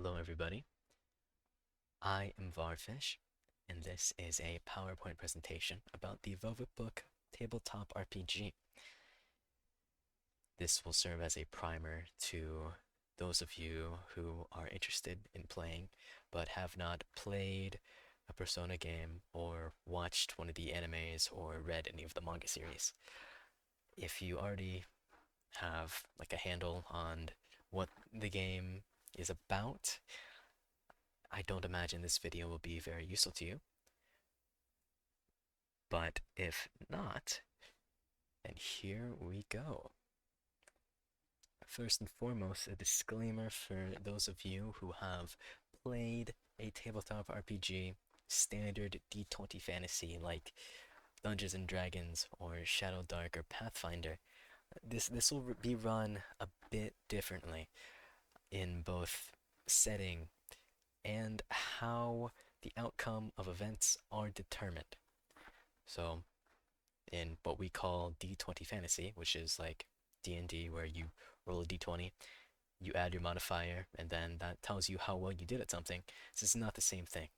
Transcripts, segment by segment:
Hello, everybody. I am Varfish, and this is a PowerPoint presentation about the Velvet Book Tabletop RPG. This will serve as a primer to those of you who are interested in playing but have not played a Persona game or watched one of the animes or read any of the manga series. If you already have like a handle on what the game is about, I don't imagine this video will be very useful to you. But if not, then here we go. First and foremost, a disclaimer for those of you who have played a tabletop RPG, standard D20 fantasy like Dungeons and Dragons or Shadow Dark or Pathfinder. This will be run a bit differently in both setting and how the outcome of events are determined. So, in what we call D20 fantasy, which is like D&D where you roll a D20, you add your modifier, and then that tells you how well you did at something. This is not the same thing.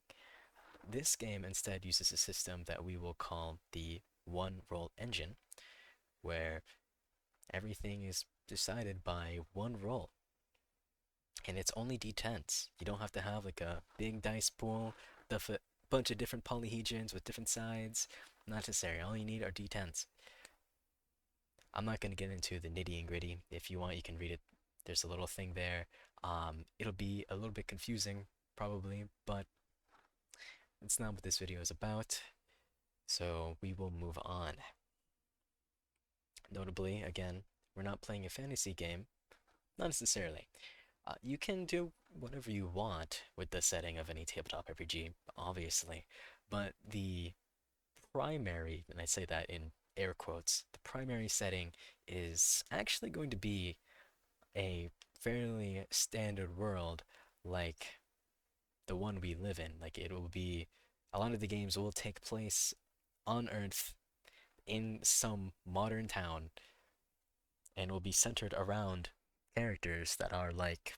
This game instead uses a system that we will call the one roll engine, where everything is decided by one roll. And it's only D10s. You don't have to have like a big dice pool, a bunch of different polyhedrons with different sides. Not necessary. All you need are D10s. I'm not going to get into the nitty and gritty. If you want, you can read it. There's a little thing there. It'll be a little bit confusing, probably, but it's not what this video is about. So we will move on. Notably, again, we're not playing a fantasy game. Not necessarily. You can do whatever you want with the setting of any tabletop RPG, obviously, but the primary, and I say that in air quotes, the primary setting is actually going to be a fairly standard world like the one we live in. Like it will be, a lot of the games will take place on Earth in some modern town and will be centered around characters that are like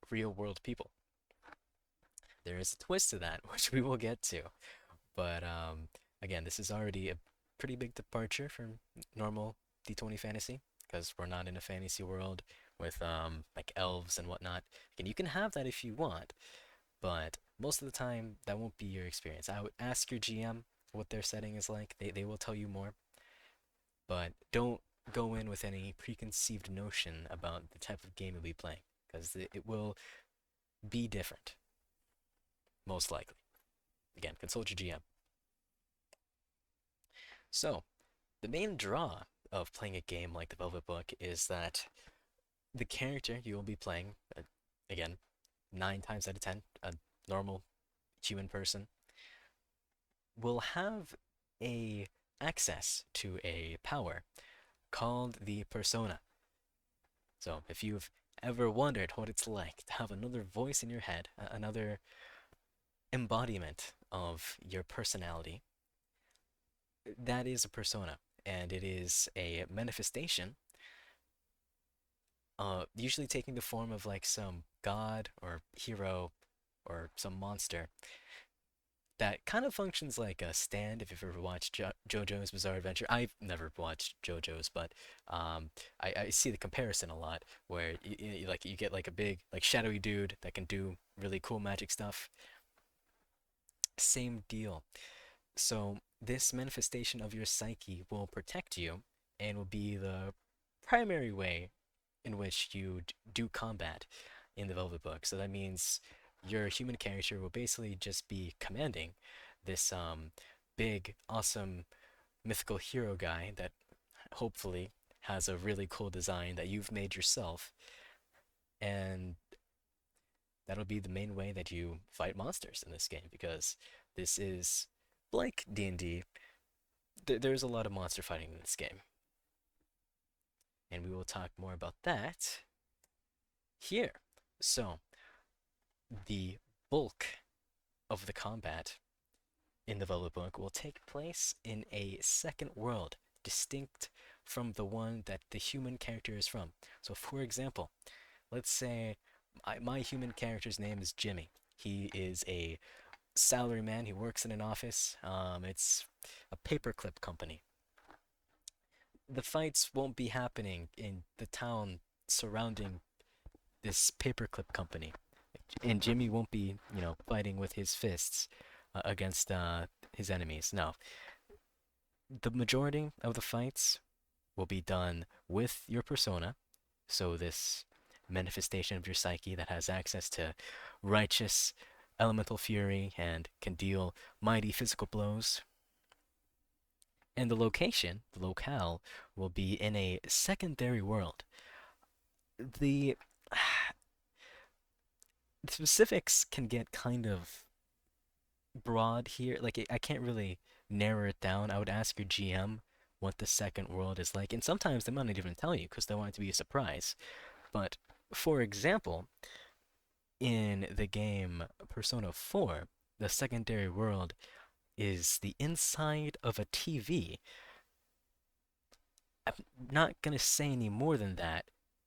real world people. There is a twist to that, which we will get to. But again, this is already a pretty big departure from normal D20 fantasy because we're not in a fantasy world with like elves and whatnot. And you can have that if you want, but most of the time that won't be your experience. I would ask your GM what their setting is like. They will tell you more, but don't go in with any preconceived notion about the type of game you'll be playing because it will be different, most likely. Again, consult your GM. So, the main draw of playing a game like the Velvet Book is that the character you will be playing, again, 9 times out of 10, a normal human person, will have a access to a power called the persona. So, if you've ever wondered what it's like to have another voice in your head, another embodiment of your personality, that is a persona, and it is a manifestation, usually taking the form of like some god or hero or some monster that kind of functions like a stand. If you've ever watched JoJo's Bizarre Adventure, I've never watched JoJo's, but I see the comparison a lot, where like you get like a big like shadowy dude that can do really cool magic stuff. Same deal. So this manifestation of your psyche will protect you and will be the primary way in which you do combat in the Velvet Book. So that means your human character will basically just be commanding this big, awesome mythical hero guy that hopefully has a really cool design that you've made yourself, and that'll be the main way that you fight monsters in this game because this is like D&D. There's a lot of monster fighting in this game, and we will talk more about that here. So, the bulk of the combat in the Velvet Book will take place in a second world, distinct from the one that the human character is from. So, for example, let's say My human character's name is Jimmy. He is a salaryman. He works in an office. It's a paperclip company. The fights won't be happening in the town surrounding this paperclip company, and Jimmy won't be, fighting with his fists against his enemies. No, the majority of the fights will be done with your persona. So this manifestation of your psyche that has access to righteous elemental fury and can deal mighty physical blows. And the location, the locale, will be in a secondary world. The specifics can get kind of broad here. Like, I can't really narrow it down. I would ask your GM what the second world is like, and sometimes they might not even tell you because they want it to be a surprise. But for example, in the game Persona 4, the secondary world is the inside of a TV. I'm not gonna say any more than that,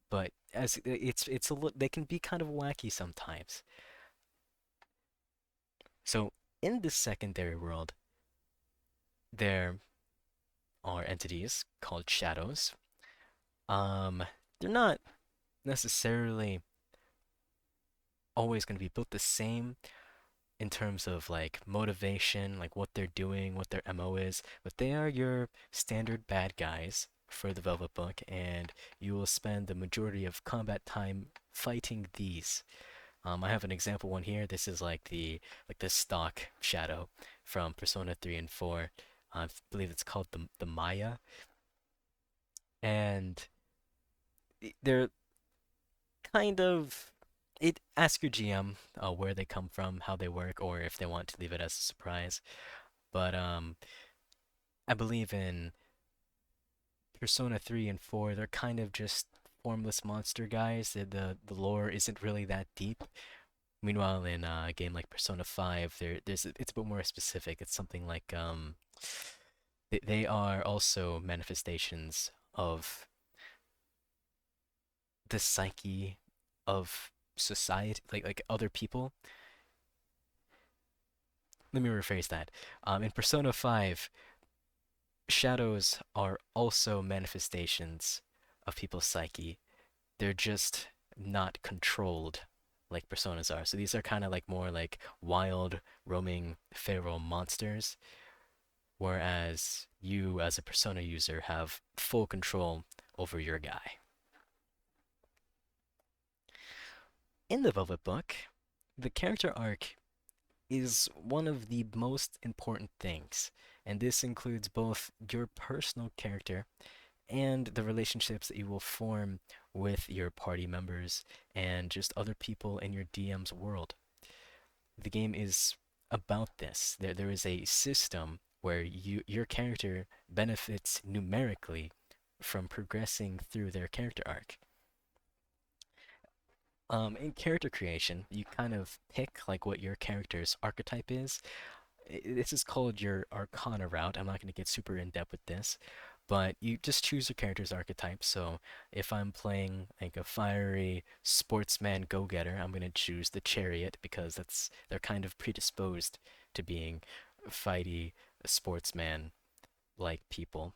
but as it's they can be kind of wacky sometimes. So in this secondary world, there are entities called shadows. Um, they're not necessarily always going to be built the same in terms of like motivation, like what they're doing, what their MO is, but they are your standard bad guys for the Velvet Book, and you will spend the majority of combat time fighting these. I have an example one here. This is like the stock shadow from Persona 3 and 4. I believe it's called the Maya, and they're kind of it ask your GM where they come from, how they work, or if they want to leave it as a surprise. But I believe in Persona 3 and 4, they're kind of just formless monster guys. The lore isn't really that deep. Meanwhile, in a game like Persona 5, it's a bit more specific. It's something like they are also manifestations of the psyche of society, like other people. Let me rephrase that. In Persona 5, shadows are also manifestations of people's psyche. They're just not controlled like personas are. So these are kind of like more like wild, roaming, feral monsters, whereas you, as a persona user, have full control over your guy. In the Velvet Book, the character arc is one of the most important things, and this includes both your personal character and the relationships that you will form with your party members and just other people in your DM's world. The game is about this. There is a system where your character benefits numerically from progressing through their character arc. In character creation, you kind of pick like what your character's archetype is. This is called your Arcana route. I'm not going to get super in depth with this, but you just choose your character's archetype. So if I'm playing like a fiery sportsman go-getter, I'm going to choose the chariot because they're kind of predisposed to being fighty sportsman like people.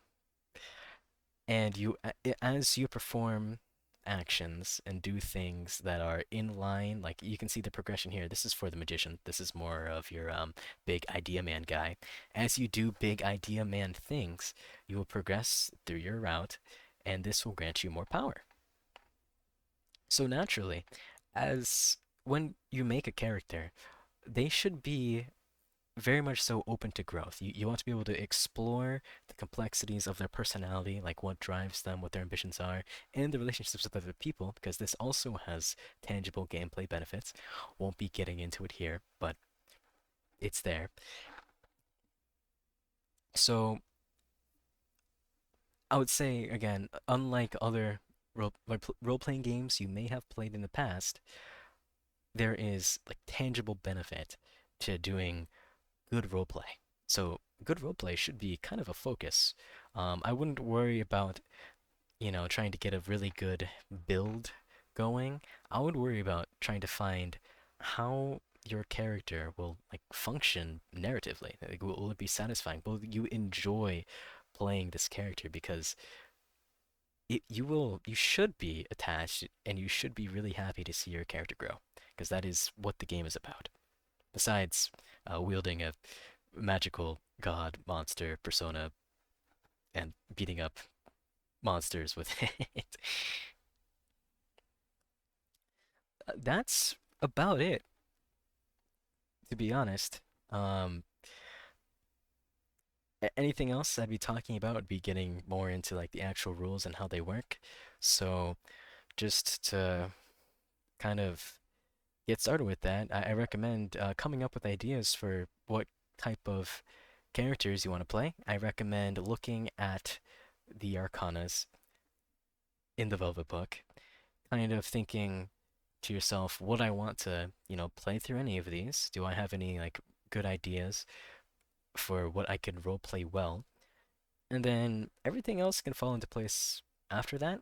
And as you perform actions and do things that are in line, like you can see the progression here. This is for the magician. This is more of your big idea man guy. As you do big idea man things, you will progress through your route, and this will grant you more power. So naturally, as when you make a character, they should be very much so open to growth. You want to be able to explore the complexities of their personality, like what drives them, what their ambitions are, and the relationships with other people, because this also has tangible gameplay benefits. Won't be getting into it here, but it's there. So I would say, again, unlike other role-playing games you may have played in the past, there is like tangible benefit to doing good roleplay. So good roleplay should be kind of a focus. I wouldn't worry about, trying to get a really good build going, I would worry about trying to find how your character will like function narratively. Like, will it be satisfying? Will you enjoy playing this character? Because you should be attached and you should be really happy to see your character grow because that is what the game is about. Besides wielding a magical god monster persona and beating up monsters with it. That's about it, to be honest. Um, Anything else I'd be talking about would be getting more into like the actual rules and how they work. So just to kind of get started with that, I recommend coming up with ideas for what type of characters you want to play. I recommend looking at the Arcanas in the Velvet Book, kind of thinking to yourself, would I want to, play through any of these? Do I have any like good ideas for what I could role play well? And then everything else can fall into place after that.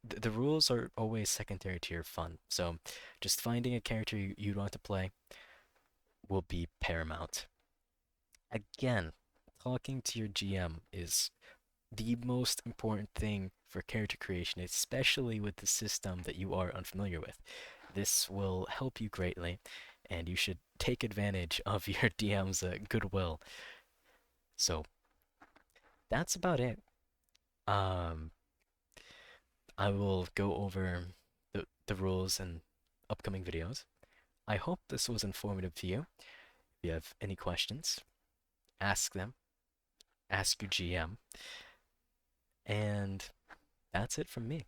The rules are always secondary to your fun. So just finding a character you'd want to play will be paramount. Again, talking to your GM is the most important thing for character creation, especially with the system that you are unfamiliar with. This will help you greatly, and you should take advantage of your DM's goodwill. So that's about it. Um, I will go over the rules in upcoming videos. I hope this was informative to you. If you have any questions, ask them, ask your GM, and that's it from me.